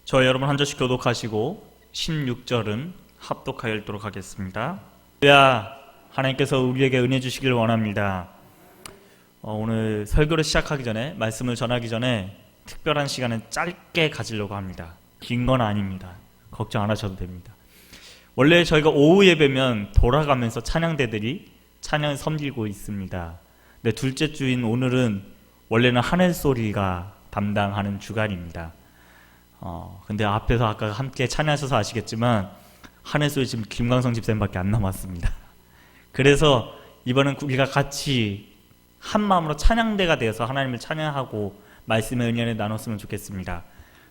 저 여러분 한 절씩 교독하시고 16절은 합독하여 읽도록 하겠습니다. 할렐루야, 하나님께서 우리에게 은혜 주시길 원합니다. 오늘 설교를 시작하기 전에, 말씀을 전하기 전에 특별한 시간은 짧게 가지려고 합니다. 긴 건 아닙니다. 걱정 안 하셔도 됩니다. 원래 저희가 오후 예배면 돌아가면서 찬양대들이 찬양을 섬기고 있습니다. 근데 둘째 주인 오늘은 원래는 하늘소리가 담당하는 주간입니다. 근데 앞에서 아까 함께 찬양하셔서 아시겠지만 하늘소리 지금 김광성 집사님밖에 안 남았습니다. 그래서 이번엔 우리가 같이 한 마음으로 찬양대가 되어서 하나님을 찬양하고 말씀의 은혜를 나눴으면 좋겠습니다.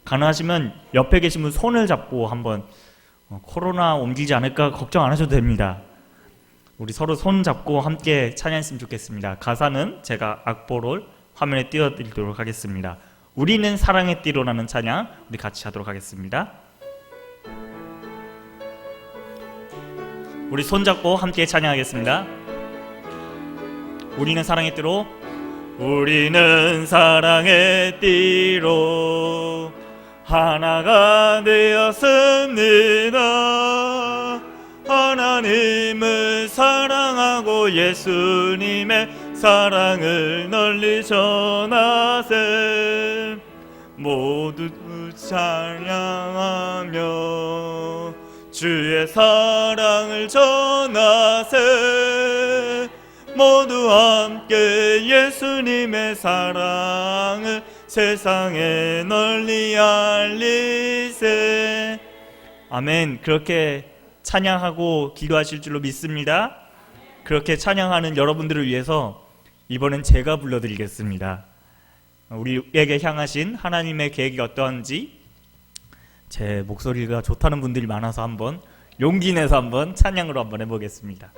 가능하시면 옆에 계신 분 손을 잡고 한번 코로나 옮기지 않을까 걱정 안 하셔도 됩니다. 우리 서로 손 잡고 함께 찬양했으면 좋겠습니다. 가사는 제가 악보를 화면에 띄워드리도록 하겠습니다. 우리는 사랑의 띠로라는 찬양 우리 같이 하도록 하겠습니다. 우리 손 잡고 함께 찬양하겠습니다. 우리는 사랑의 띠로, 우리는 사랑의 띠로 하나가 되었습니다. 하나님을 사랑하고 예수님의 사랑을 널리 전하세. 모두 찬양하며 주의 사랑을 전하세. 모두 함께 예수님의 사랑을 세상에 널리 알리세. 아멘. 그렇게 찬양하고 기도하실 줄로 믿습니다. 그렇게 찬양하는 여러분들을 위해서 이번엔 제가 불러드리겠습니다. 우리에게 향하신 하나님의 계획이 어떠한지, 제 목소리가 좋다는 분들이 많아서 한번 용기 내서 한번 찬양으로 한번 해보겠습니다.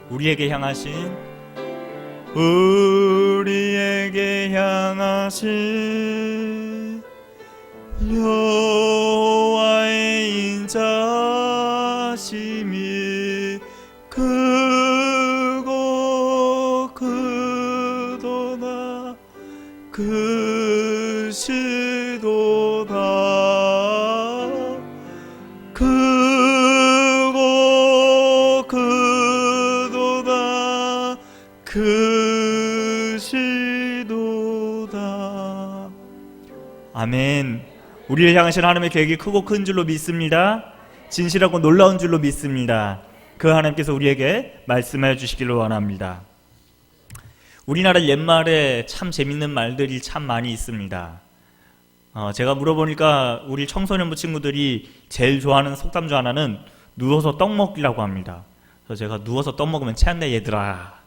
우리에게 향하신 여호와의 인자심이 크고 크도다 크시도다 크고 크도다 크시도다. 아멘. 우리를 향하신 하나님의 계획이 크고 큰 줄로 믿습니다. 진실하고 놀라운 줄로 믿습니다. 그 하나님께서 우리에게 말씀해 주시기를 원합니다. 우리나라 옛말에 참 재밌는 말들이 참 많이 있습니다. 제가 물어보니까 우리 청소년부 친구들이 제일 좋아하는 속담 중 하나는 누워서 떡 먹기라고 합니다. 그래서 제가 누워서 떡 먹으면 체한다 얘들아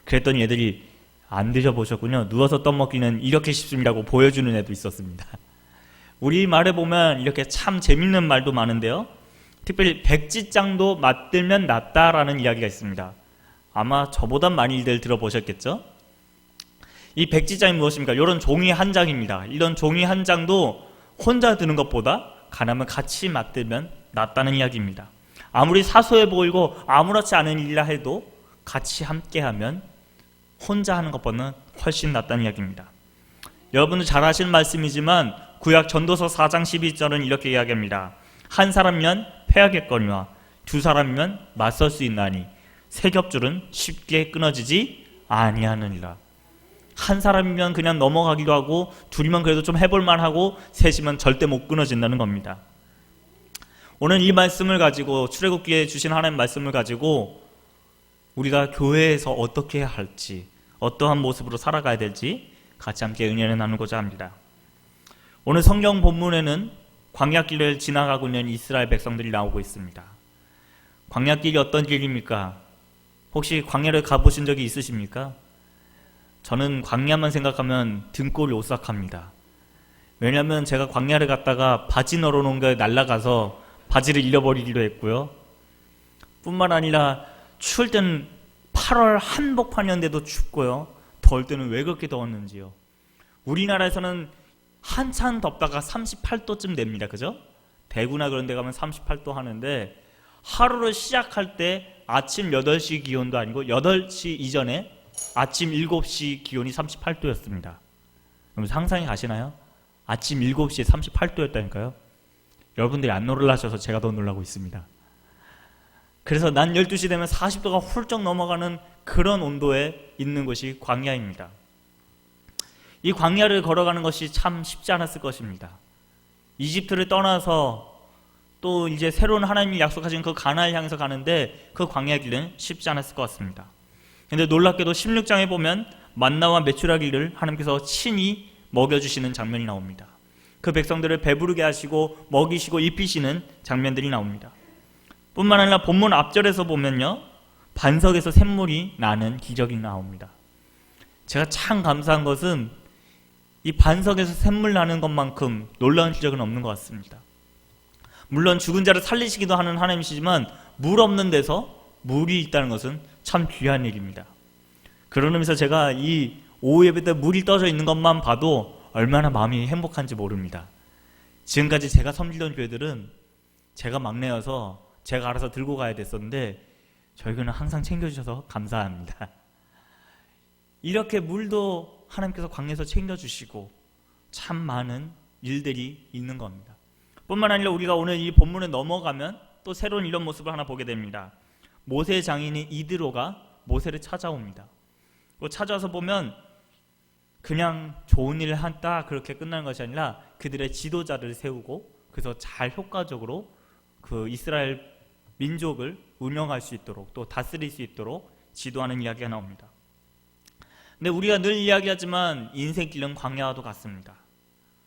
그랬더니 애들이 안 드셔보셨군요. 누워서 떡 먹기는 이렇게 쉽습니다고 보여주는 애도 있었습니다. 우리 말에 보면 이렇게 참 재밌는 말도 많은데요, 특별히 백지장도 맞들면 낫다라는 이야기가 있습니다. 아마 저보단 많이들 들어보셨겠죠? 이 백지장이 무엇입니까? 이런 종이 한 장입니다. 이런 종이 한 장도 혼자 드는 것보다 가능하면 같이 맞들면 낫다는 이야기입니다. 아무리 사소해 보이고 아무렇지 않은 일이라 해도 같이 함께하면 혼자 하는 것보다는 훨씬 낫다는 이야기입니다. 여러분도 잘 아시는 말씀이지만 구약 전도서 4장 12절은 이렇게 이야기합니다. 한 사람이면 패하겠거니와 두 사람이면 맞설 수 있나니 세 겹줄은 쉽게 끊어지지 아니하느니라. 한 사람이면 그냥 넘어가기도 하고, 둘이면 그래도 좀 해볼만 하고, 셋이면 절대 못 끊어진다는 겁니다. 오늘 이 말씀을 가지고, 출애굽기에 주신 하나님 말씀을 가지고 우리가 교회에서 어떻게 해야 할지, 어떠한 모습으로 살아가야 될지 같이 함께 은혜를 나누고자 합니다. 오늘 성경 본문에는 광야길을 지나가고 있는 이스라엘 백성들이 나오고 있습니다. 광야길이 어떤 길입니까? 혹시 광야를 가보신 적이 있으십니까? 저는 광야만 생각하면 등골이 오싹합니다. 왜냐하면 제가 광야를 갔다가 바지 널어놓은 게 날아가서 바지를 잃어버리기도 했고요. 뿐만 아니라 추울 때는 8월 한복판이었는데도 춥고요. 더울 때는 왜 그렇게 더웠는지요. 우리나라에서는 한참 덥다가 38도쯤 됩니다. 그죠? 대구나 그런 데 가면 38도 하는데, 하루를 시작할 때 아침 8시 기온도 아니고 8시 이전에 아침 7시 기온이 38도였습니다. 그럼 상상이 가시나요? 아침 7시에 38도였다니까요. 여러분들이 안 놀라셔서 제가 더 놀라고 있습니다. 그래서 낮 12시 되면 40도가 훌쩍 넘어가는 그런 온도에 있는 곳이 광야입니다. 이 광야를 걸어가는 것이 참 쉽지 않았을 것입니다. 이집트를 떠나서 또 이제 새로운 하나님이 약속하신 그 가나안을 향해서 가는데 그 광야 길은 쉽지 않았을 것 같습니다. 그런데 놀랍게도 16장에 보면 만나와 메추라기를 하나님께서 친히 먹여주시는 장면이 나옵니다. 그 백성들을 배부르게 하시고 먹이시고 입히시는 장면들이 나옵니다. 뿐만 아니라 본문 앞절에서 보면요, 반석에서 샘물이 나는 기적이 나옵니다. 제가 참 감사한 것은 이 반석에서 샘물 나는 것만큼 놀라운 기적은 없는 것 같습니다. 물론 죽은 자를 살리시기도 하는 하나님이시지만 물 없는 데서 물이 있다는 것은 참 귀한 일입니다. 그런 의미에서 제가 이 오후 예배 때 물이 떠져 있는 것만 봐도 얼마나 마음이 행복한지 모릅니다. 지금까지 제가 섬기던 교회들은 제가 막내여서 제가 알아서 들고 가야 됐었는데 저희는 항상 챙겨주셔서 감사합니다. 이렇게 물도 하나님께서 광야에서 챙겨주시고 참 많은 일들이 있는 겁니다. 뿐만 아니라 우리가 오늘 이 본문에 넘어가면 또 새로운 이런 모습을 하나 보게 됩니다. 모세의 장인인 이드로가 모세를 찾아옵니다. 찾아와서 보면 그냥 좋은 일을 한다 그렇게 끝나는 것이 아니라 그들의 지도자를 세우고 그래서 잘 효과적으로 그 이스라엘 민족을 운영할 수 있도록 또 다스릴 수 있도록 지도하는 이야기가 나옵니다. 근데 우리가 늘 이야기하지만 인생길은 광야와도 같습니다.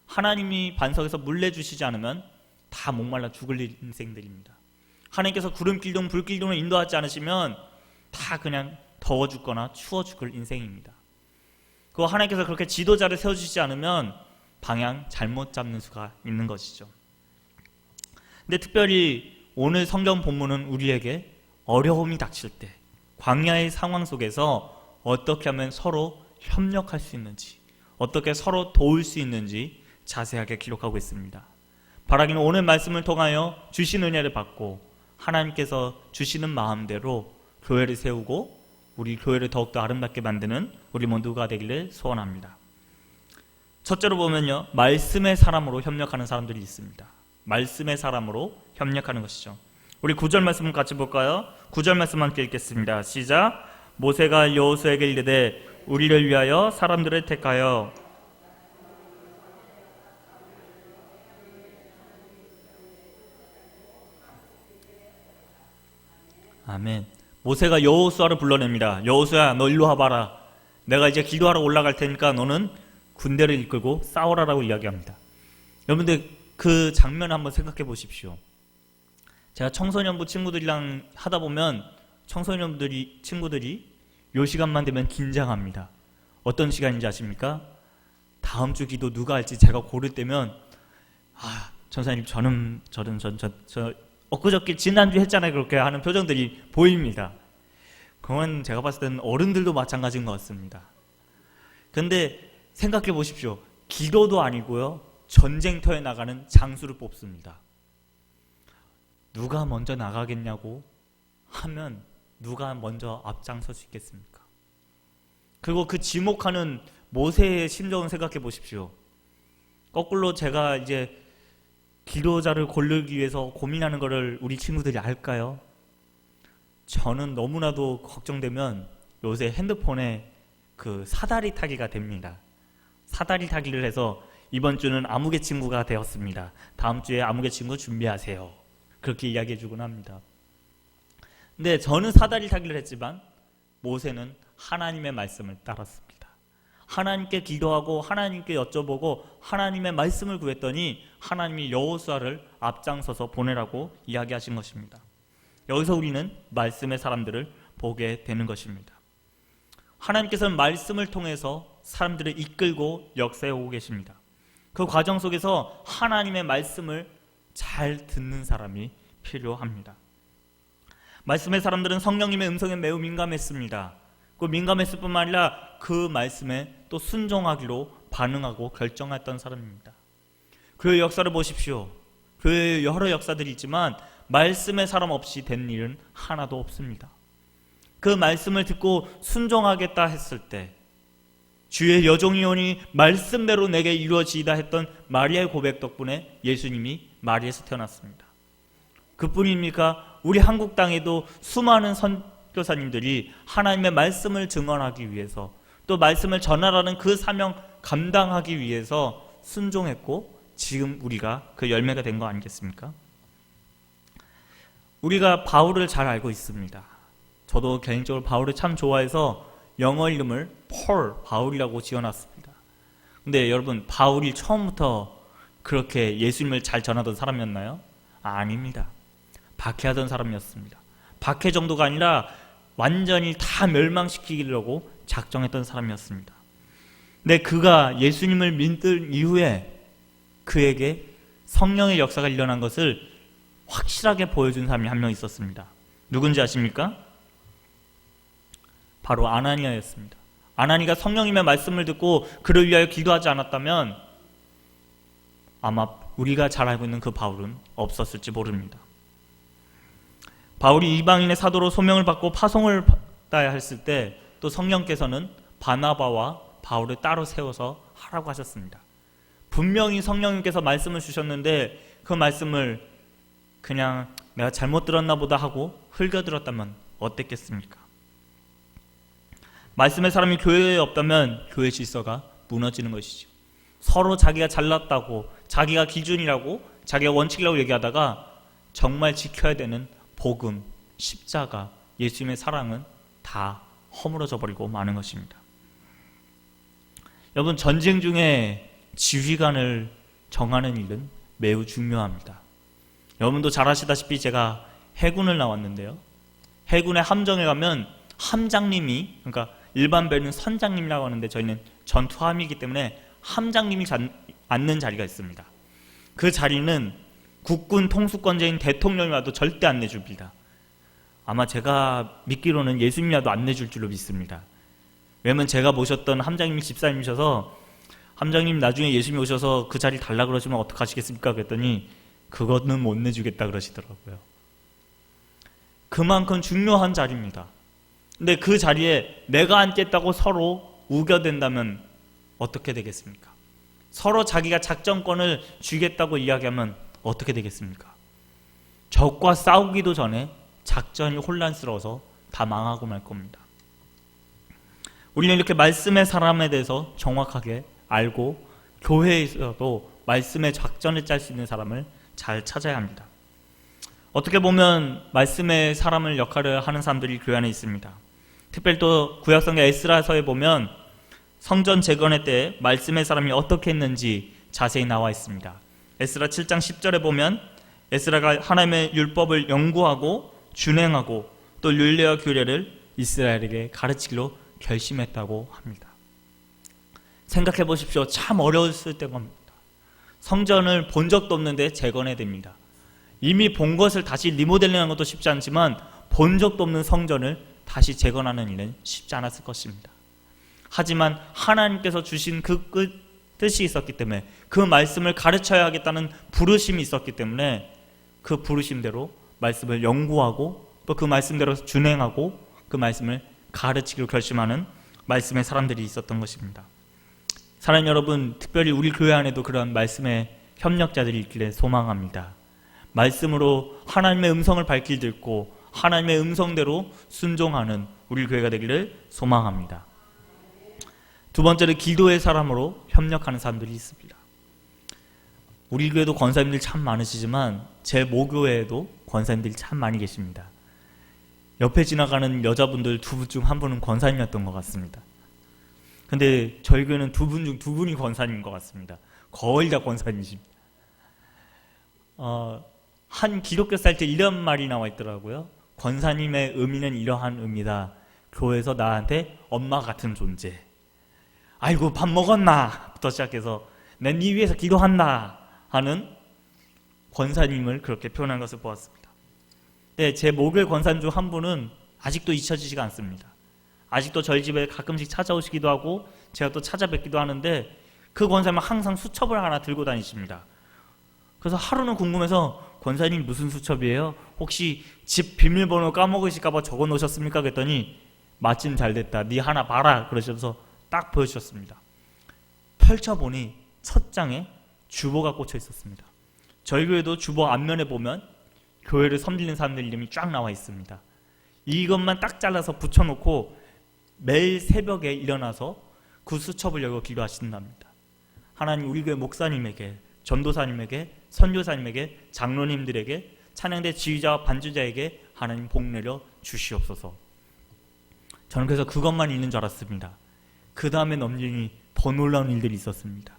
하나님이 반석에서 물 내주시지 않으면 다 목말라 죽을 인생들입니다. 하나님께서 구름길동 불길동을 인도하지 않으시면 다 그냥 더워 죽거나 추워 죽을 인생입니다. 그 하나님께서 그렇게 지도자를 세워주시지 않으면 방향 잘못 잡는 수가 있는 것이죠. 근데 특별히 오늘 성경 본문은 우리에게 어려움이 닥칠 때 광야의 상황 속에서 어떻게 하면 서로 협력할 수 있는지, 어떻게 서로 도울 수 있는지 자세하게 기록하고 있습니다. 바라기는 오늘 말씀을 통하여 주신 은혜를 받고 하나님께서 주시는 마음대로 교회를 세우고 우리 교회를 더욱더 아름답게 만드는 우리 모두가 되기를 소원합니다. 첫째로 보면요, 말씀의 사람으로 협력하는 사람들이 있습니다. 말씀의 사람으로 협력하는 것이죠. 우리 9절 말씀 같이 볼까요? 9절 말씀 함께 읽겠습니다. 시작. 모세가 여호수아에게 이르되 우리를 위하여 사람들을 택하여 아멘. 모세가 여호수아를 불러냅니다. 여호수아, 너 일로 와봐라. 내가 이제 기도하러 올라갈 테니까 너는 군대를 이끌고 싸우라라고 이야기합니다. 여러분들 그 장면을 한번 생각해 보십시오. 제가 청소년부 친구들이랑 하다 보면 친구들이 요 시간만 되면 긴장합니다. 어떤 시간인지 아십니까? 다음 주 기도 누가 할지 제가 고를 때면 전사님 저 엊그저께 지난주 했잖아요 그렇게 하는 표정들이 보입니다. 그건 제가 봤을 때는 어른들도 마찬가지인 것 같습니다. 그런데 생각해 보십시오. 기도도 아니고요, 전쟁터에 나가는 장수를 뽑습니다. 누가 먼저 나가겠냐고 하면 누가 먼저 앞장설 수 있겠습니까? 그리고 그 지목하는 모세의 심정을 생각해 보십시오. 거꾸로 제가 이제 기도자를 고르기 위해서 고민하는 것을 우리 친구들이 알까요? 저는 너무나도 걱정되면 요새 핸드폰에 그 사다리 타기가 됩니다. 사다리 타기를 해서 이번 주는 아무개 친구가 되었습니다. 다음 주에 아무개 친구 준비하세요. 그렇게 이야기해 주곤 합니다. 근데 저는 사다리 타기를 했지만 모세는 하나님의 말씀을 따랐습니다. 하나님께 기도하고 하나님께 여쭤보고 하나님의 말씀을 구했더니 하나님이 여호수아를 앞장서서 보내라고 이야기하신 것입니다. 여기서 우리는 말씀의 사람들을 보게 되는 것입니다. 하나님께서는 말씀을 통해서 사람들을 이끌고 역사해 오고 계십니다. 그 과정 속에서 하나님의 말씀을 잘 듣는 사람이 필요합니다. 말씀의 사람들은 성령님의 음성에 매우 민감했습니다. 그 민감했을 뿐만 아니라 그 말씀에 또 순종하기로 반응하고 결정했던 사람입니다. 그 역사를 보십시오. 그 여러 역사들이 있지만 말씀의 사람 없이 된 일은 하나도 없습니다. 그 말씀을 듣고 순종하겠다 했을 때 주의 여종이오니 말씀대로 내게 이루어지이다 했던 마리아의 고백 덕분에 예수님이 마리아에서 태어났습니다. 그뿐입니까? 우리 한국 땅에도 수많은 선교사님들이 하나님의 말씀을 증언하기 위해서 또 말씀을 전하라는 그 사명 감당하기 위해서 순종했고 지금 우리가 그 열매가 된 거 아니겠습니까? 우리가 바울을 잘 알고 있습니다. 저도 개인적으로 바울을 참 좋아해서 영어 이름을 바울이라고 지어놨습니다. 근데 여러분, 바울이 처음부터 그렇게 예수님을 잘 전하던 사람이었나요? 아닙니다. 박해하던 사람이었습니다. 박해 정도가 아니라 완전히 다 멸망시키려고 작정했던 사람이었습니다. 근데 그가 예수님을 믿은 이후에 그에게 성령의 역사가 일어난 것을 확실하게 보여준 사람이 한 명 있었습니다. 누군지 아십니까? 바로 아나니아였습니다. 아나니가 성령님의 말씀을 듣고 그를 위하여 기도하지 않았다면 아마 우리가 잘 알고 있는 그 바울은 없었을지 모릅니다. 바울이 이방인의 사도로 소명을 받고 파송을 받아야 했을 때 또 성령께서는 바나바와 바울을 따로 세워서 하라고 하셨습니다. 분명히 성령님께서 말씀을 주셨는데 그 말씀을 그냥 내가 잘못 들었나 보다 하고 흘겨들었다면 어땠겠습니까? 말씀의 사람이 교회에 없다면 교회 질서가 무너지는 것이죠. 서로 자기가 잘났다고, 자기가 기준이라고, 자기가 원칙이라고 얘기하다가 정말 지켜야 되는 복음, 십자가, 예수님의 사랑은 다 허물어져 버리고 마는 것입니다. 여러분, 전쟁 중에 지휘관을 정하는 일은 매우 중요합니다. 여러분도 잘 아시다시피 제가 해군을 나왔는데요. 해군의 함정에 가면 함장님이, 그러니까 일반 배는 선장님이라고 하는데 저희는 전투함이기 때문에 함장님이 앉는 자리가 있습니다. 그 자리는 국군 통수권자인 대통령이 와도 절대 안 내줍니다. 아마 제가 믿기로는 예수님이 와도 안 내줄 줄로 믿습니다. 왜냐면 제가 모셨던 함장님이 집사님이셔서 함장님 나중에 예수님이 오셔서 그 자리 달라 그러시면 어떡하시겠습니까? 그랬더니 그거는 못 내주겠다 그러시더라고요. 그만큼 중요한 자리입니다. 근데 그 자리에 내가 앉겠다고 서로 우겨댄다면 어떻게 되겠습니까? 서로 자기가 작전권을 주겠다고 이야기하면 어떻게 되겠습니까? 적과 싸우기도 전에 작전이 혼란스러워서 다 망하고 말 겁니다. 우리는 이렇게 말씀의 사람에 대해서 정확하게 알고 교회에서도 말씀의 작전을 짤 수 있는 사람을 잘 찾아야 합니다. 어떻게 보면 말씀의 사람을 역할을 하는 사람들이 교회 안에 있습니다. 특별히 또 구약성경 에스라서에 보면 성전 재건의 때 말씀의 사람이 어떻게 했는지 자세히 나와 있습니다. 에스라 7장 10절에 보면 에스라가 하나님의 율법을 연구하고 준행하고 또 율례와 규례를 이스라엘에게 가르치기로 결심했다고 합니다. 생각해 보십시오. 참 어려웠을 때입니다. 성전을 본 적도 없는데 재건해야 됩니다. 이미 본 것을 다시 리모델링하는 것도 쉽지 않지만 본 적도 없는 성전을 다시 재건하는 일은 쉽지 않았을 것입니다. 하지만 하나님께서 주신 그 뜻이 있었기 때문에 그 말씀을 가르쳐야 하겠다는 부르심이 있었기 때문에 그 부르심대로 말씀을 연구하고 또 그 말씀대로 준행하고 그 말씀을 가르치기로 결심하는 말씀의 사람들이 있었던 것입니다. 사랑하는 여러분, 특별히 우리 교회 안에도 그런 말씀의 협력자들이 있기를 소망합니다. 말씀으로 하나님의 음성을 밝히 듣고 하나님의 음성대로 순종하는 우리 교회가 되기를 소망합니다. 두 번째로 기도의 사람으로 협력하는 사람들이 있습니다. 우리 교회도 권사님들이 참 많으시지만 제 모교회에도 권사님들이 참 많이 계십니다. 옆에 지나가는 여자분들 두 분 중 한 분은 권사님이었던 것 같습니다. 근데 저희 교회는 두 분 중 두 분이 권사님인 것 같습니다. 거의 다 권사님이십니다. 한 기독교 사이트에 이런 말이 나와 있더라고요. 권사님의 의미는 이러한 의미다. 교회에서 나한테 엄마 같은 존재. 아이고 밥 먹었나? 부터 시작해서 난 네 위해서 기도한다 하는 권사님을 그렇게 표현한 것을 보았습니다. 네, 제 목요일 권사님 중 한 분은 아직도 잊혀지지가 않습니다. 아직도 저희 집에 가끔씩 찾아오시기도 하고 제가 또 찾아뵙기도 하는데 그 권사님은 항상 수첩을 하나 들고 다니십니다. 그래서 하루는 궁금해서 권사님 무슨 수첩이에요? 혹시 집 비밀번호 까먹으실까봐 적어 놓으셨습니까? 그랬더니 마침 잘 됐다. 네 하나 봐라. 그러셔서 딱 보여주셨습니다. 펼쳐보니 첫 장에 주보가 꽂혀 있었습니다. 저희 교회도 주보 앞면에 보면 교회를 섬기는 사람들 이름이 쫙 나와 있습니다. 이것만 딱 잘라서 붙여놓고 매일 새벽에 일어나서 그 수첩을 열고 기도하신답니다. 하나님 우리 교회 목사님에게, 전도사님에게, 선교사님에게, 장로님들에게, 찬양대 지휘자와 반주자에게 하나님 복 내려 주시옵소서. 저는 그래서 그것만 있는 줄 알았습니다. 그 다음에 넘기니 더 놀라운 일들이 있었습니다.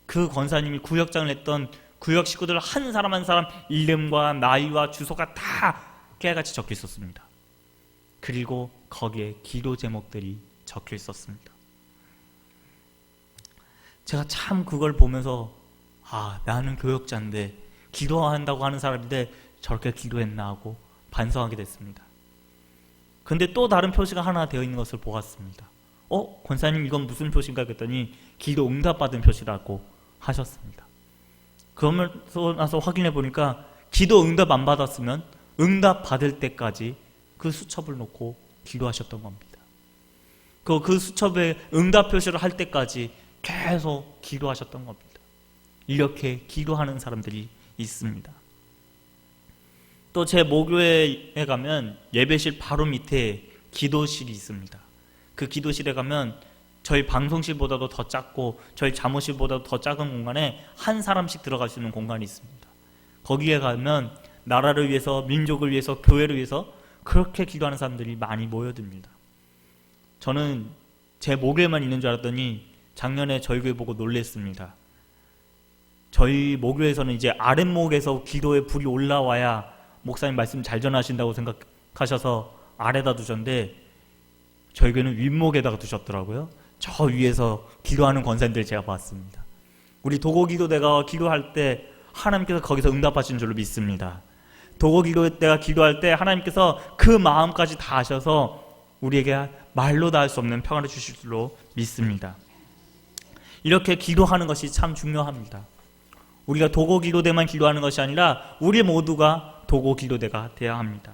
그 권사님이 구역장을 했던 구역 식구들 한 사람 한 사람 이름과 나이와 주소가 다 깨알같이 적혀 있었습니다. 그리고 거기에 기도 제목들이 적혀 있었습니다. 제가 참 그걸 보면서 나는 교역자인데 기도한다고 하는 사람인데 저렇게 기도했나 하고 반성하게 됐습니다. 근데 또 다른 표시가 하나 되어 있는 것을 보았습니다. 권사님 이건 무슨 표시인가 그랬더니 기도 응답받은 표시라고 하셨습니다. 그러면서 나서 확인해 보니까 기도 응답 안 받았으면 응답 받을 때까지 그 수첩을 놓고 기도하셨던 겁니다. 그 수첩에 응답 표시를 할 때까지 계속 기도하셨던 겁니다. 이렇게 기도하는 사람들이 있습니다. 또 제 모교회에 가면 예배실 바로 밑에 기도실이 있습니다. 그 기도실에 가면 저희 방송실보다도 더 작고 저희 잠옷실보다도 더 작은 공간에 한 사람씩 들어갈 수 있는 공간이 있습니다. 거기에 가면 나라를 위해서, 민족을 위해서, 교회를 위해서 그렇게 기도하는 사람들이 많이 모여듭니다. 저는 제 목에만 있는 줄 알았더니 작년에 저희 교회 보고 놀랬습니다. 저희 모교에서는 이제 아랫목에서 기도에 불이 올라와야 목사님 말씀 잘 전하신다고 생각하셔서 아래다 두셨는데 저희 교회는 윗목에다가 두셨더라고요. 저 위에서 기도하는 권사님들 제가 봤습니다. 우리 도고기도대가 기도할 때 하나님께서 거기서 응답하신 줄로 믿습니다. 도고기도대가 기도할 때 하나님께서 그 마음까지 다 아셔서 우리에게 말로 다 할 수 없는 평안을 주실 줄로 믿습니다. 이렇게 기도하는 것이 참 중요합니다. 우리가 도고기도대만 기도하는 것이 아니라 우리 모두가 도고기도대가 되어야 합니다.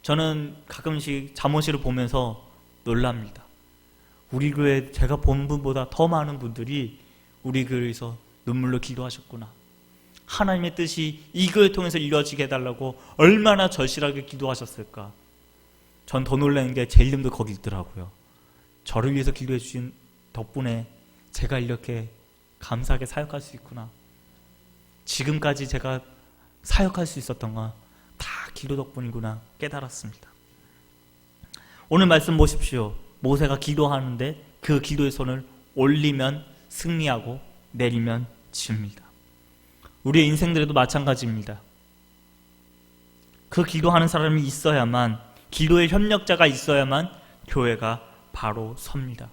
저는 가끔씩 잠옷실을 보면서 놀랍니다. 우리 교회 제가 본 분보다 더 많은 분들이 우리 교회에서 눈물로 기도하셨구나. 하나님의 뜻이 이 교회 통해서 이루어지게 해달라고 얼마나 절실하게 기도하셨을까. 전 더 놀라는 게 제 이름도 거기 있더라고요. 저를 위해서 기도해 주신 덕분에 제가 이렇게 감사하게 사역할 수 있구나. 지금까지 제가 사역할 수 있었던 건 다 기도 덕분이구나 깨달았습니다. 오늘 말씀 보십시오. 모세가 기도하는데 그 기도의 손을 올리면 승리하고 내리면 집니다. 우리의 인생들에도 마찬가지입니다. 그 기도하는 사람이 있어야만, 기도의 협력자가 있어야만 교회가 바로 섭니다.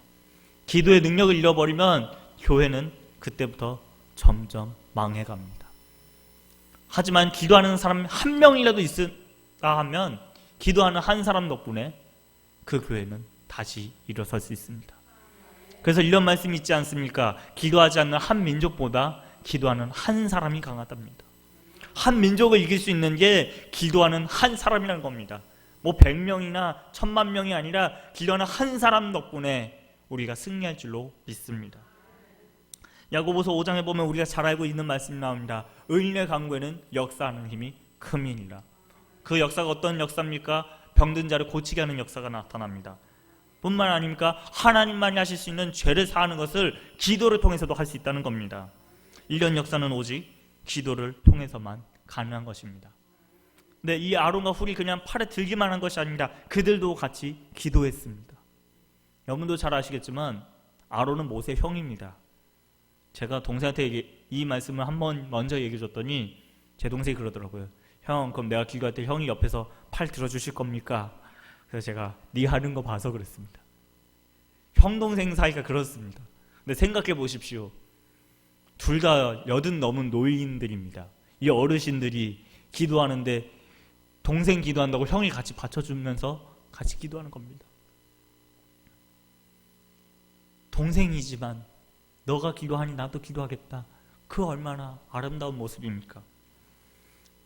기도의 능력을 잃어버리면 교회는 그때부터 점점 망해갑니다. 하지만 기도하는 사람 한 명이라도 있으라 하면 기도하는 한 사람 덕분에 그 교회는 다시 일어설 수 있습니다. 그래서 이런 말씀이 있지 않습니까? 기도하지 않는 한 민족보다 기도하는 한 사람이 강하답니다. 한 민족을 이길 수 있는 게 기도하는 한 사람이라는 겁니다. 100명이나 1000,000명이 아니라 기도하는 한 사람 덕분에 우리가 승리할 줄로 믿습니다. 야고보서 5장에 보면 우리가 잘 알고 있는 말씀이 나옵니다. 의인의 간구에는 역사하는 힘이 큼이니라. 그 역사가 어떤 역사입니까? 병든 자를 고치게 하는 역사가 나타납니다. 뿐만 아닙니까? 하나님만이 하실 수 있는 죄를 사하는 것을 기도를 통해서도 할 수 있다는 겁니다. 이런 역사는 오직 기도를 통해서만 가능한 것입니다. 근데 이 아론과 훌이 그냥 팔에 들기만 한 것이 아닙니다. 그들도 같이 기도했습니다. 여러분도 잘 아시겠지만 아론은 모세의 형입니다. 제가 동생한테 이 말씀을 한번 먼저 얘기해 줬더니 제 동생이 그러더라고요. 형, 그럼 내가 기도할 때 형이 옆에서 팔 들어주실 겁니까? 그래서 제가 네 하는 거 봐서 그랬습니다. 형 동생 사이가 그렇습니다. 근데 생각해 보십시오. 둘 다 80 넘은 노인들입니다. 이 어르신들이 기도하는데 동생 기도한다고 형이 같이 받쳐주면서 같이 기도하는 겁니다. 동생이지만 너가 기도하니 나도 기도하겠다. 그 얼마나 아름다운 모습입니까?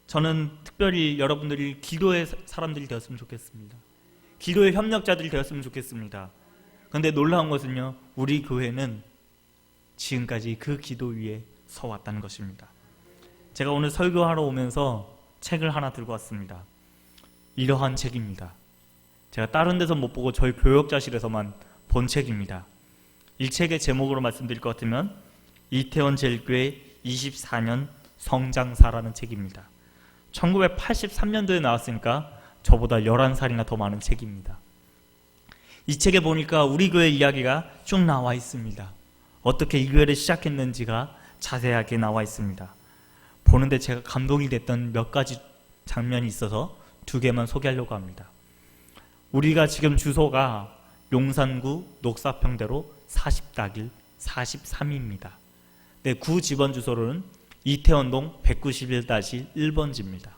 저는 특별히 여러분들이 기도의 사람들이 되었으면 좋겠습니다. 기도의 협력자들이 되었으면 좋겠습니다. 그런데 놀라운 것은요, 우리 교회는 지금까지 그 기도 위에 서왔다는 것입니다. 제가 오늘 설교하러 오면서 책을 하나 들고 왔습니다. 이러한 책입니다. 제가 다른 데서 못 보고 저희 교역자실에서만 본 책입니다. 이 책의 제목으로 말씀드릴 것 같으면 이태원 제일교회 24년 성장사라는 책입니다. 1983년도에 나왔으니까 저보다 11살이나 더 많은 책입니다. 이 책에 보니까 우리 교회 이야기가 쭉 나와 있습니다. 어떻게 이 교회를 시작했는지가 자세하게 나와 있습니다. 보는데 제가 감동이 됐던 몇 가지 장면이 있어서 2개만 소개하려고 합니다. 우리가 지금 주소가 용산구 녹사평대로 40-1 43입니다. 네, 구 지번 주소로는 이태원동 191-1번지입니다.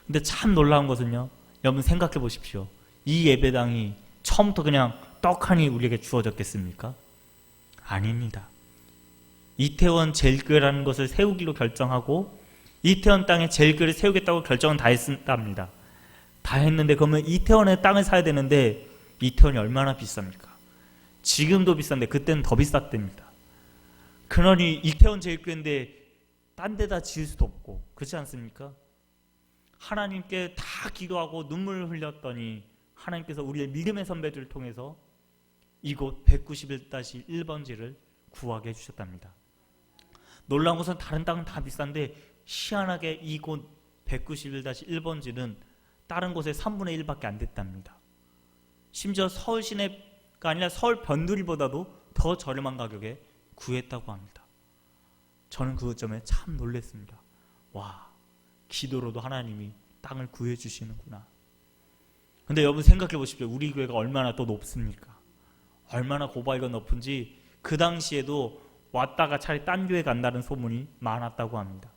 근데 참 놀라운 것은요, 여러분 생각해 보십시오. 이 예배당이 처음부터 그냥 떡하니 우리에게 주어졌겠습니까? 아닙니다. 이태원 제일교회라는 것을 세우기로 결정하고 이태원 땅에 제일교회를 세우겠다고 결정은 다 했답니다. 다 했는데 그러면 이태원에 땅을 사야 되는데 이태원이 얼마나 비쌉니까? 지금도 비싼데 그때는 더 비쌌답니다. 그러니 이태원 제일교회인데 딴 데다 지을 수도 없고, 그렇지 않습니까? 하나님께 다 기도하고 눈물을 흘렸더니 하나님께서 우리의 믿음의 선배들을 통해서 이곳 191-1번지를 구하게 해주셨답니다. 놀라운 것은 다른 땅은 다 비싼데 희한하게 이곳 191-1번지는 다른 곳의 3분의 1밖에 안 됐답니다. 심지어 서울 시내가 아니라 서울 변두리보다도 더 저렴한 가격에 구했다고 합니다. 저는 그 점에 참 놀랐습니다. 와, 기도로도 하나님이 땅을 구해주시는구나. 근데 여러분 생각해 보십시오. 우리 교회가 얼마나 또 높습니까? 얼마나 고발가 높은지 그 당시에도 왔다가 차라리 딴 교회 간다는 소문이 많았다고 합니다.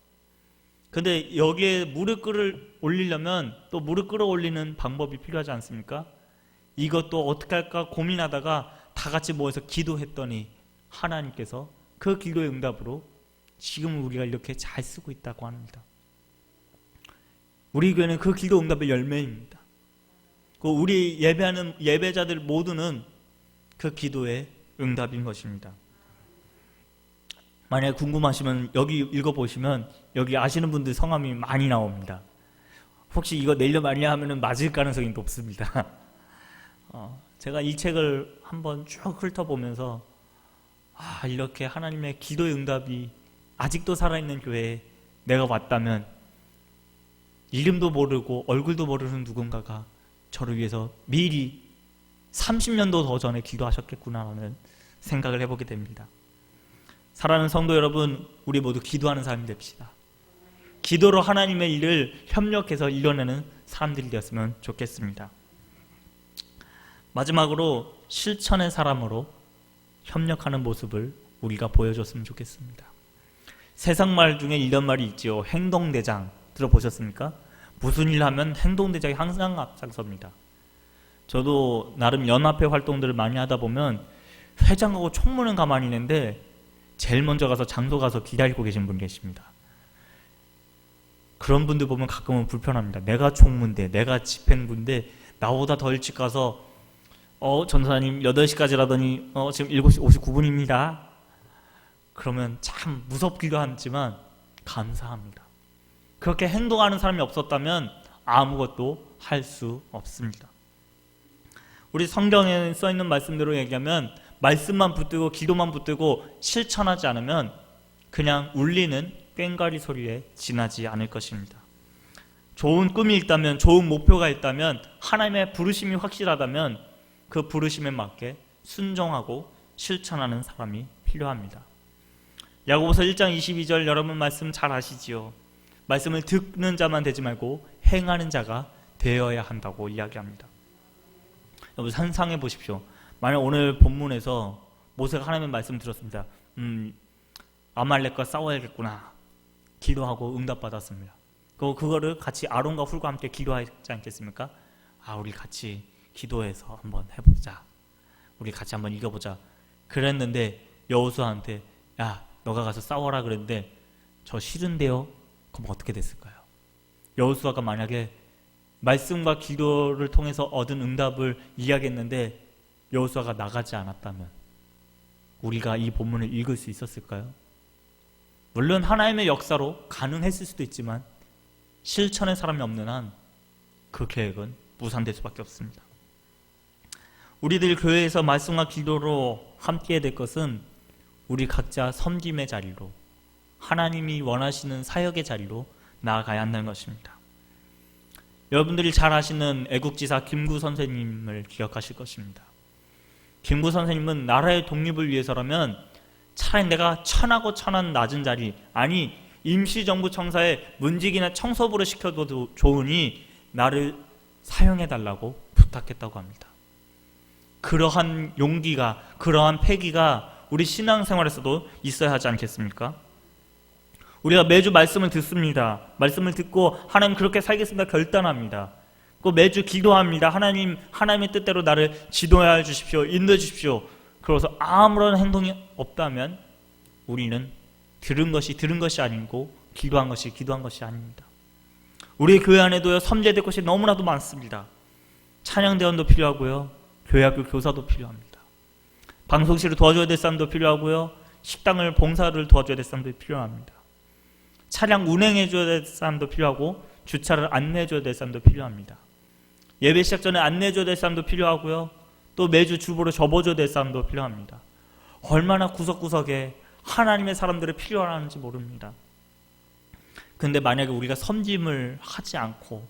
근데 여기에 무릎 끌어올리려면 또 무릎 끌어올리는 방법이 필요하지 않습니까? 이것도 어떻게 할까 고민하다가 다 같이 모여서 기도했더니 하나님께서 그 기도의 응답으로 지금 우리가 이렇게 잘 쓰고 있다고 합니다. 우리 교회는 그 기도 응답의 열매입니다. 우리 예배하는 예배자들 모두는 그 기도의 응답인 것입니다. 만약에 궁금하시면 여기 읽어보시면 여기 아시는 분들 성함이 많이 나옵니다. 혹시 이거 내려 말냐 하면 맞을 가능성이 높습니다. 제가 이 책을 한번 쭉 훑어보면서 이렇게 하나님의 기도의 응답이 아직도 살아있는 교회에 내가 왔다면 이름도 모르고 얼굴도 모르는 누군가가 저를 위해서 미리 30년도 더 전에 기도하셨겠구나라는 생각을 해보게 됩니다. 사랑하는 성도 여러분, 우리 모두 기도하는 사람이 됩시다. 기도로 하나님의 일을 협력해서 이뤄내는 사람들이 되었으면 좋겠습니다. 마지막으로 실천의 사람으로 협력하는 모습을 우리가 보여줬으면 좋겠습니다. 세상 말 중에 이런 말이 있죠. 행동대장 들어보셨습니까? 무슨 일 하면 행동대장이 항상 앞장섭니다. 저도 나름 연합회 활동들을 많이 하다 보면 회장하고 총무는 가만히 있는데 제일 먼저 가서 장소 가서 기다리고 계신 분 계십니다. 그런 분들 보면 가끔은 불편합니다. 내가 총무인데, 내가 집행부인데 나보다 더 일찍 가서 전사님 8시까지라더니 지금 7시 59분입니다. 그러면 참 무섭기도 하지만 감사합니다. 그렇게 행동하는 사람이 없었다면 아무것도 할 수 없습니다. 우리 성경에 써있는 말씀대로 얘기하면 말씀만 붙들고 기도만 붙들고 실천하지 않으면 그냥 울리는 꽹과리 소리에 지나지 않을 것입니다. 좋은 꿈이 있다면, 좋은 목표가 있다면, 하나님의 부르심이 확실하다면 그 부르심에 맞게 순종하고 실천하는 사람이 필요합니다. 야고보서 1장 22절 여러분 말씀 잘 아시지요? 말씀을 듣는 자만 되지 말고 행하는 자가 되어야 한다고 이야기합니다. 여러분 상상해 보십시오. 만약 오늘 본문에서 모세가 하나님의 말씀 들었습니다. 아말렉과 싸워야겠구나. 기도하고 응답받았습니다. 그거를 같이 아론과 훌과 함께 기도하지 않겠습니까? 우리 같이 기도해서 한번 해보자. 우리 같이 한번 이겨보자. 그랬는데 여호수아한테 야, 너가 가서 싸워라 그랬는데 저 싫은데요? 그럼 어떻게 됐을까요? 여호수아가 만약에 말씀과 기도를 통해서 얻은 응답을 이야기했는데 여호수아가 나가지 않았다면 우리가 이 본문을 읽을 수 있었을까요? 물론 하나님의 역사로 가능했을 수도 있지만 실천의 사람이 없는 한 그 계획은 무산될 수밖에 없습니다. 우리들 교회에서 말씀과 기도로 함께해야 될 것은 우리 각자 섬김의 자리로, 하나님이 원하시는 사역의 자리로 나아가야 한다는 것입니다. 여러분들이 잘 아시는 애국지사 김구 선생님을 기억하실 것입니다. 김구 선생님은 나라의 독립을 위해서라면 차라리 내가 천하고 천한 낮은 자리, 아니 임시정부 청사에 문직이나 청소부를 시켜도 좋으니 나를 사용해달라고 부탁했다고 합니다. 그러한 용기가, 그러한 패기가 우리 신앙생활에서도 있어야 하지 않겠습니까? 우리가 매주 말씀을 듣습니다. 말씀을 듣고 하나님 그렇게 살겠습니다 결단합니다. 또 매주 기도합니다. 하나님의 뜻대로 나를 지도하여 주십시오, 인도해 주십시오. 그래서 아무런 행동이 없다면 우리는 들은 것이 아니고 기도한 것이 아닙니다. 우리 교회 안에도요, 섬재될 것이 너무나도 많습니다. 찬양대원도 필요하고요, 교회학교 교사도 필요합니다. 방송실을 도와줘야 될 사람도 필요하고요, 식당을 봉사를 도와줘야 될 사람도 필요합니다. 차량 운행해줘야 될 사람도 필요하고 주차를 안내해줘야 될 사람도 필요합니다. 예배 시작 전에 안내해줘야 될 사람도 필요하고요, 또 매주 주보를 접어줘야 될 사람도 필요합니다. 얼마나 구석구석에 하나님의 사람들이 필요하는지 모릅니다. 근데 만약에 우리가 섬김을 하지 않고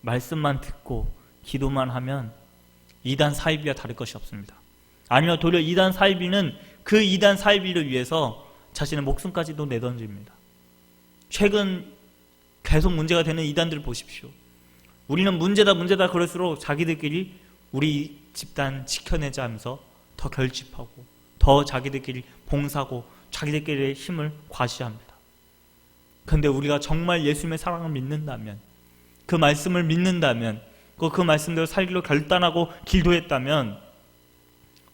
말씀만 듣고 기도만 하면 이단 사이비와 다를 것이 없습니다. 아니요, 도리어 이단 사이비는 그 이단 사이비를 위해서 자신의 목숨까지도 내던집니다. 최근 계속 문제가 되는 이단들을 보십시오. 우리는 문제다 그럴수록 자기들끼리 우리 집단 지켜내자 하면서 더 결집하고 더 자기들끼리 봉사하고 자기들끼리의 힘을 과시합니다. 그런데 우리가 정말 예수님의 사랑을 믿는다면, 그 말씀을 믿는다면, 그 말씀대로 살기로 결단하고 기도했다면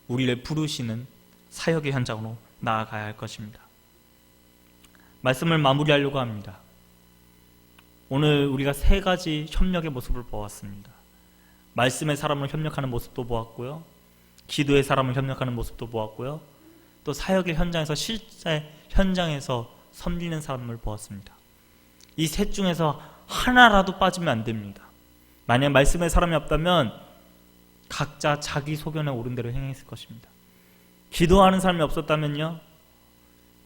우리를 부르시는 사역의 현장으로 나아가야 할 것입니다. 말씀을 마무리하려고 합니다. 오늘 우리가 세 가지 협력의 모습을 보았습니다. 말씀의 사람을 협력하는 모습도 보았고요, 기도의 사람을 협력하는 모습도 보았고요, 또 사역의 현장에서 실제 현장에서 섬기는 사람을 보았습니다. 이 셋 중에서 하나라도 빠지면 안 됩니다. 만약 말씀의 사람이 없다면 각자 자기 소견에 오른 대로 행했을 것입니다. 기도하는 사람이 없었다면요,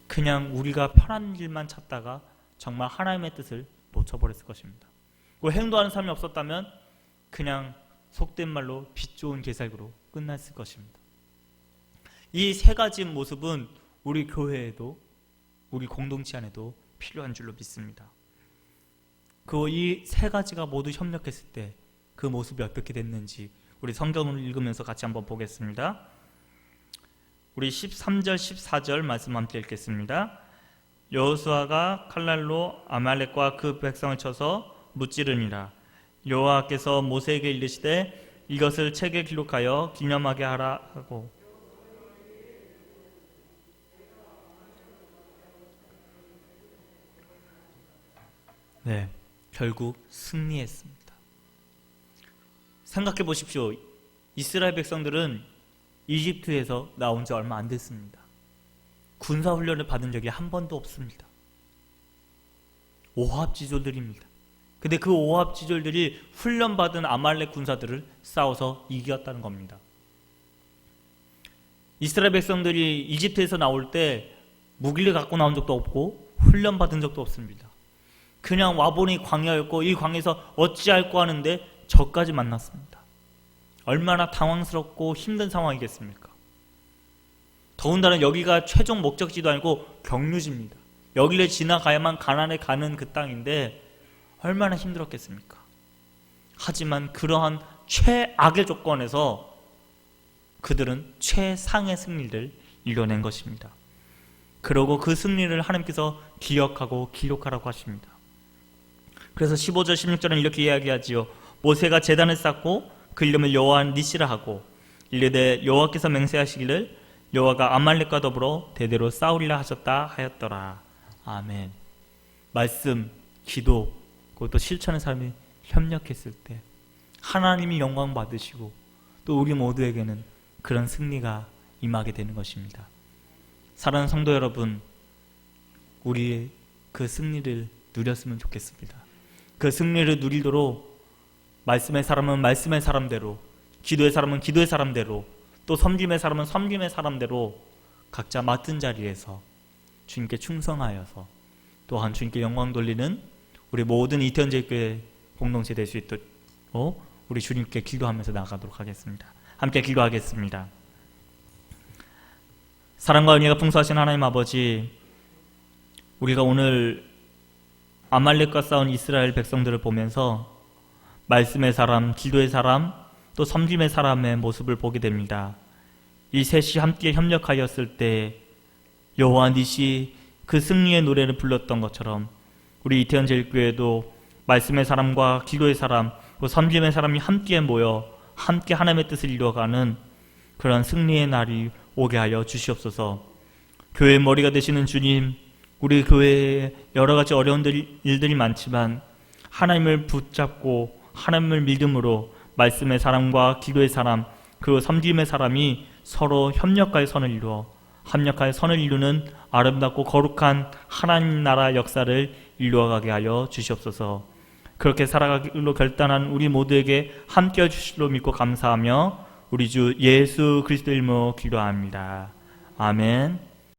그냥 우리가 편한 길만 찾다가 정말 하나님의 뜻을 놓쳐버렸을 것입니다. 행동하는 사람이 없었다면 그냥 속된 말로 빛 좋은 개살구로 끝났을 것입니다. 이 세 가지 모습은 우리 교회에도 우리 공동체 안에도 필요한 줄로 믿습니다. 이 세 가지가 모두 협력했을 때 그 모습이 어떻게 됐는지 우리 성경을 읽으면서 같이 한번 보겠습니다. 우리 13절 14절 말씀 함께 읽겠습니다. 여호수아가 칼날로 아말렉과 그 백성을 쳐서 무찌르니라. 여호와께서 모세에게 이르시되 이것을 책에 기록하여 기념하게 하라 하고, 네, 결국 승리했습니다. 생각해 보십시오. 이스라엘 백성들은 이집트에서 나온 지 얼마 안 됐습니다. 군사훈련을 받은 적이 한 번도 없습니다. 오합지졸들입니다. 근데 그 오합지졸들이 훈련받은 아말렉 군사들을 싸워서 이겼다는 겁니다. 이스라엘 백성들이 이집트에서 나올 때 무기를 갖고 나온 적도 없고 훈련받은 적도 없습니다. 그냥 와보니 광야였고 이 광야에서 어찌할꼬 하는데 저까지 만났습니다. 얼마나 당황스럽고 힘든 상황이겠습니까? 더군다나 여기가 최종 목적지도 아니고 경유지입니다. 여기를 지나가야만 가나안에 가는 그 땅인데 얼마나 힘들었겠습니까? 하지만 그러한 최악의 조건에서 그들은 최상의 승리를 이뤄낸 것입니다. 그러고 그 승리를 하나님께서 기억하고 기록하라고 하십니다. 그래서 15절 16절은 이렇게 이야기하지요. 모세가 제단을 쌓고 그 이름을 여호와 니시라 하고 이르되 여호와께서 맹세하시기를 여호와가 아말렉과 더불어 대대로 싸우리라 하셨다 하였더라. 아멘. 말씀, 기도, 그것도 실천의 사람이 협력했을 때 하나님이 영광 받으시고 또 우리 모두에게는 그런 승리가 임하게 되는 것입니다. 사랑하는 성도 여러분, 우리 그 승리를 누렸으면 좋겠습니다. 그 승리를 누리도록 말씀의 사람은 말씀의 사람대로, 기도의 사람은 기도의 사람대로, 또 섬김의 사람은 섬김의 사람대로 각자 맡은 자리에서 주님께 충성하여서 또한 주님께 영광 돌리는 우리 모든 이태원제일교회 공동체 될 수 있도록 우리 주님께 기도하면서 나가도록 하겠습니다. 함께 기도하겠습니다. 사랑과 은혜가 풍성하신 하나님 아버지, 우리가 오늘 아말렉과 싸운 이스라엘 백성들을 보면서 말씀의 사람, 기도의 사람, 또 섬김의 사람의 모습을 보게 됩니다. 이 셋이 함께 협력하였을 때 여호와 니시 그 승리의 노래를 불렀던 것처럼 우리 이태원 제일교회도 말씀의 사람과 기도의 사람, 또 섬김의 사람이 함께 모여 함께 하나님의 뜻을 이루어가는 그런 승리의 날이 오게 하여 주시옵소서. 교회의 머리가 되시는 주님, 우리 교회에 여러 가지 어려운 일들이 많지만 하나님을 붙잡고 하나님을 믿음으로 말씀의 사람과 기도의 사람, 그리고 섬김의 사람이 서로 협력하여 선을 이루어 합력하여 선을 이루는 아름답고 거룩한 하나님 나라 역사를 이루어가게 하여 주시옵소서. 그렇게 살아가기로 결단한 우리 모두에게 함께해 주실로 믿고 감사하며 우리 주 예수 그리스도 이름으로 기도합니다. 아멘.